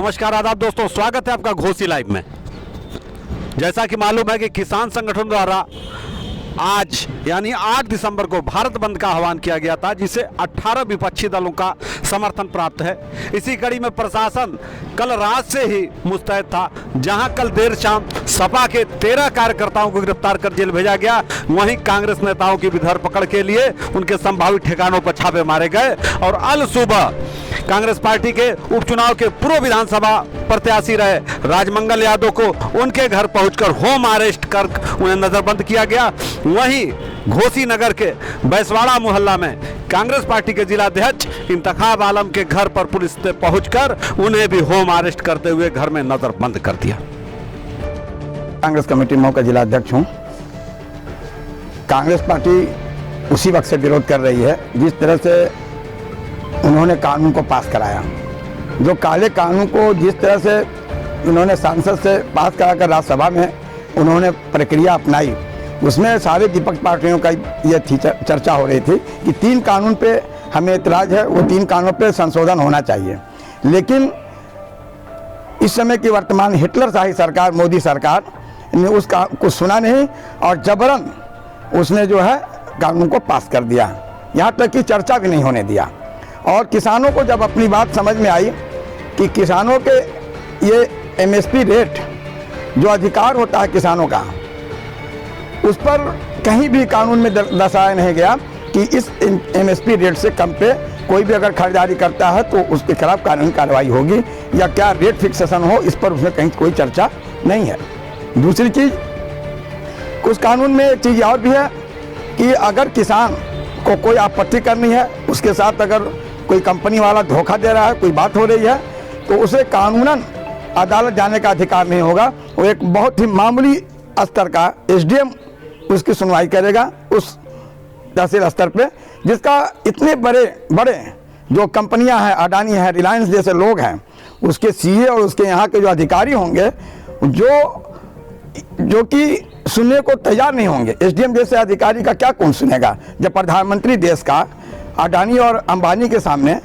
नमस्कार आदाब दोस्तों, स्वागत है आपका घोसी लाइव में। जैसा कि मालूम है कि किसान संगठन द्वारा आज यानी 8 दिसंबर को भारत बंद का आह्वान किया गया था, जिसे 18 विपक्षी दलों का समर्थन प्राप्त है। इसी कड़ी में प्रशासन कल रात से ही मुस्तैद था, जहां कल देर शाम सपा के 13 कार्यकर्ताओं को गिरफ्तार कर जेल भेजा गया। वहीं कांग्रेस नेताओं की भी धरपकड़ के लिए उनके संभावित ठिकानों पर छापे मारे गए और अल सुबह कांग्रेस पार्टी के उपचुनाव के पूर्व विधानसभा प्रत्याशी रहे राजमंगल यादव को उनके घर पहुंचकर होम अरेस्ट कर उन्हें नजरबंद किया गया। वहीं घोसी नगर के बैसवाड़ा मोहल्ला में कांग्रेस पार्टी के जिलाध्यक्ष इंतखाब आलम के घर पर पुलिस ने पहुंचकर उन्हें भी होम अरेस्ट करते हुए घर में नजरबंद कर दिया। कांग्रेस कमेटी मऊ का जिलाध्यक्ष हूं। कांग्रेस पार्टी उसी वक्त से विरोध कर रही है जिस तरह से उन्होंने कानून को पास कराया। जो काले कानून को जिस तरह से उन्होंने सांसद से पास कराकर राज्यसभा में उन्होंने प्रक्रिया अपनाई, उसमें सारे विपक्ष पार्टियों का ये थी चर्चा हो रही थी कि 3 कानून पे हमें एतराज़ है, वो 3 कानून पे संशोधन होना चाहिए। लेकिन इस समय की वर्तमान हिटलरशाही सरकार, मोदी सरकार ने उसका कुछ सुना नहीं और जबरन उसने जो है कानून को पास कर दिया, यहाँ तक कि चर्चा भी नहीं होने दिया। और किसानों को जब अपनी बात समझ में आई कि किसानों के ये एमएसपी रेट जो अधिकार होता है किसानों का, उस पर कहीं भी कानून में दर्शाया नहीं गया कि इस एमएसपी रेट से कम पे कोई भी अगर खरीदारी करता है तो उसके खिलाफ कानूनी कार्रवाई होगी या क्या रेट फिक्सेशन हो, इस पर उसमें कहीं कोई चर्चा नहीं है। दूसरी चीज़, उस कानून में एक चीज़ और भी है कि अगर किसान को कोई आपत्ति करनी है, उसके साथ अगर कोई कंपनी वाला धोखा दे रहा है, कोई बात हो रही है, तो उसे कानूनन अदालत जाने का अधिकार नहीं होगा। वो एक बहुत ही मामूली स्तर का एसडीएम उसकी सुनवाई करेगा उस तहसील स्तर पे, जिसका इतने बड़े बड़े जो कंपनियां हैं, अडानी है, रिलायंस जैसे लोग हैं, उसके सीए और उसके यहाँ के जो अधिकारी होंगे जो कि सुनने को तैयार नहीं होंगे। एसडीएम जैसे अधिकारी का क्या कौन सुनेगा? जब प्रधानमंत्री देश का अडानी और अंबानी के सामने,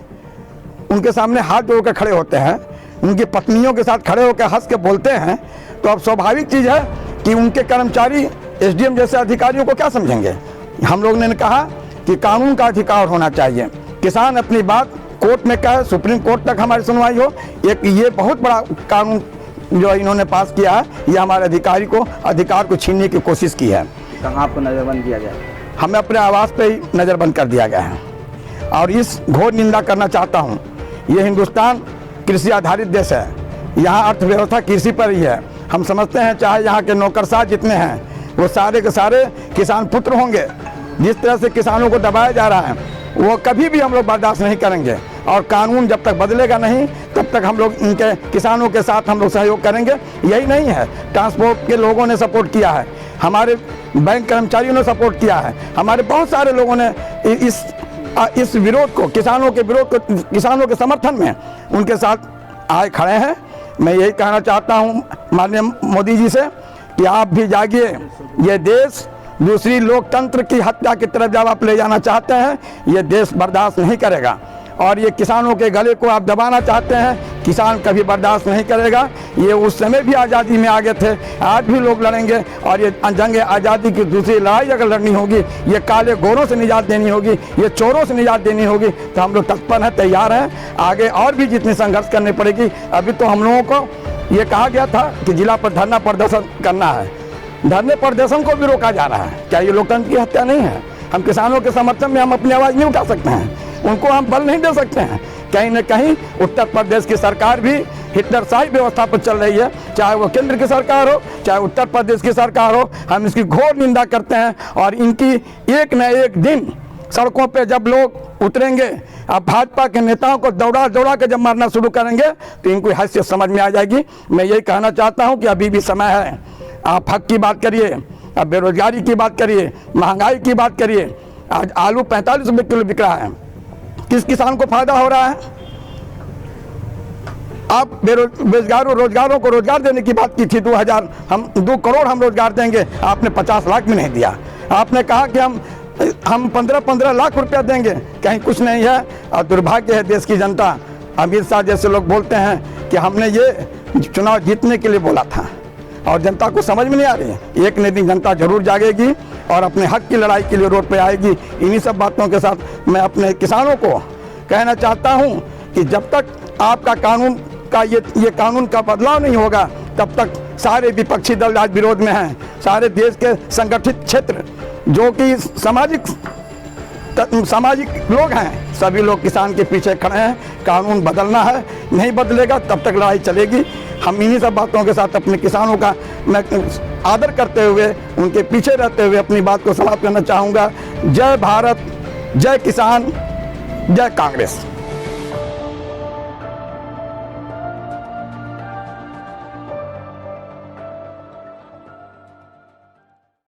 उनके सामने हाथ जोड़कर खड़े होते हैं, उनकी पत्नियों के साथ खड़े होकर हंस के बोलते हैं, तो अब स्वाभाविक चीज़ है कि उनके कर्मचारी एसडीएम जैसे अधिकारियों को क्या समझेंगे। हम लोग ने कहा कि कानून का अधिकार होना चाहिए, किसान अपनी बात कोर्ट में कहे, सुप्रीम कोर्ट तक हमारी सुनवाई हो। एक ये बहुत बड़ा कानून जो इन्होंने पास किया है, ये हमारे अधिकार को छीनने की कोशिश की है। कहाँ आपको नज़रबंद किया गया? हमें अपने आवास पे ही नज़रबंद कर दिया गया है और इस घोर निंदा करना चाहता हूँ। ये हिंदुस्तान कृषि आधारित देश है, यहाँ अर्थव्यवस्था कृषि पर ही है। हम समझते हैं चाहे यहाँ के नौकरशाह जितने हैं वो सारे के सारे किसान पुत्र होंगे। जिस तरह से किसानों को दबाया जा रहा है वो कभी भी हम लोग बर्दाश्त नहीं करेंगे और कानून जब तक बदलेगा नहीं तब तक हम लोग इनके किसानों के साथ हम लोग सहयोग करेंगे। यही नहीं है, ट्रांसपोर्ट के लोगों ने सपोर्ट किया है, हमारे बैंक कर्मचारियों ने सपोर्ट किया है, हमारे बहुत सारे लोगों ने इस विरोध को, किसानों के विरोध को, किसानों के समर्थन में उनके साथ आए खड़े हैं। मैं यही कहना चाहता हूँ माननीय मोदी जी से कि आप भी जागिए। ये देश दूसरी लोकतंत्र की हत्या की तरफ जब आप ले जाना चाहते हैं, ये देश बर्दाश्त नहीं करेगा। और ये किसानों के गले को आप दबाना चाहते हैं, किसान कभी बर्दाश्त नहीं करेगा। ये उस समय भी आज़ादी में आगे थे, आज भी लोग लड़ेंगे और ये जंग आज़ादी की दूसरी लड़ाई अगर लड़नी होगी, ये काले गोरों से निजात देनी होगी, ये चोरों से निजात देनी होगी, तो हम लोग तत्पर हैं, तैयार हैं। आगे और भी जितनी संघर्ष करनी पड़ेगी। अभी तो हम लोगों को ये कहा गया था कि जिला पर धरना प्रदर्शन करना है, धरने प्रदर्शन को भी रोका जा रहा है। क्या ये लोकतंत्र की हत्या नहीं है? हम किसानों के समर्थन में हम अपनी आवाज़ नहीं उठा सकते हैं, उनको हम बल नहीं दे सकते हैं। कहीं न कहीं उत्तर प्रदेश की सरकार भी हिटलरशाही व्यवस्था पर चल रही है, चाहे वो केंद्र की सरकार हो, चाहे उत्तर प्रदेश की सरकार हो। हम इसकी घोर निंदा करते हैं और इनकी एक न एक दिन सड़कों पे जब लोग उतरेंगे, अब भाजपा के नेताओं को दौड़ा दौड़ा के जब मारना शुरू करेंगे तो इनको हैसियत समझ में आ जाएगी। मैं यही कहना चाहता हूँ कि अभी भी समय है, आप हक की बात करिए, अब बेरोजगारी की बात करिए, महंगाई की बात करिए। आज आलू 45 रुपये किलो बिक रहा है, किस किसान को फायदा हो रहा है? आप बेरोजगारों रोजगारों को रोजगार देने की बात की थी, 2 करोड़ हम रोजगार देंगे, आपने 50 लाख भी नहीं दिया। आपने कहा कि हम 15-15 लाख रुपया देंगे, कहीं कुछ नहीं है। और दुर्भाग्य है देश की जनता अमित शाह जैसे लोग बोलते हैं कि हमने ये चुनाव जीतने के लिए बोला था, और जनता को समझ में नहीं आ रही है। एक न दिन जनता जरूर जागेगी और अपने हक की लड़ाई के लिए रोड पे आएगी। इन्हीं सब बातों के साथ मैं अपने किसानों को कहना चाहता हूं कि जब तक आपका कानून का ये कानून का बदलाव नहीं होगा, तब तक सारे विपक्षी दल आज विरोध में हैं। सारे देश के संगठित क्षेत्र जो कि सामाजिक लोग हैं, सभी लोग किसान के पीछे खड़े हैं। कानून बदलना है, नहीं बदलेगा तब तक लड़ाई चलेगी। हम इन्हीं सब बातों के साथ अपने किसानों का मैं आदर करते हुए, उनके पीछे रहते हुए अपनी बात को समाप्त करना चाहूँगा। जय भारत, जय किसान, जय कांग्रेस।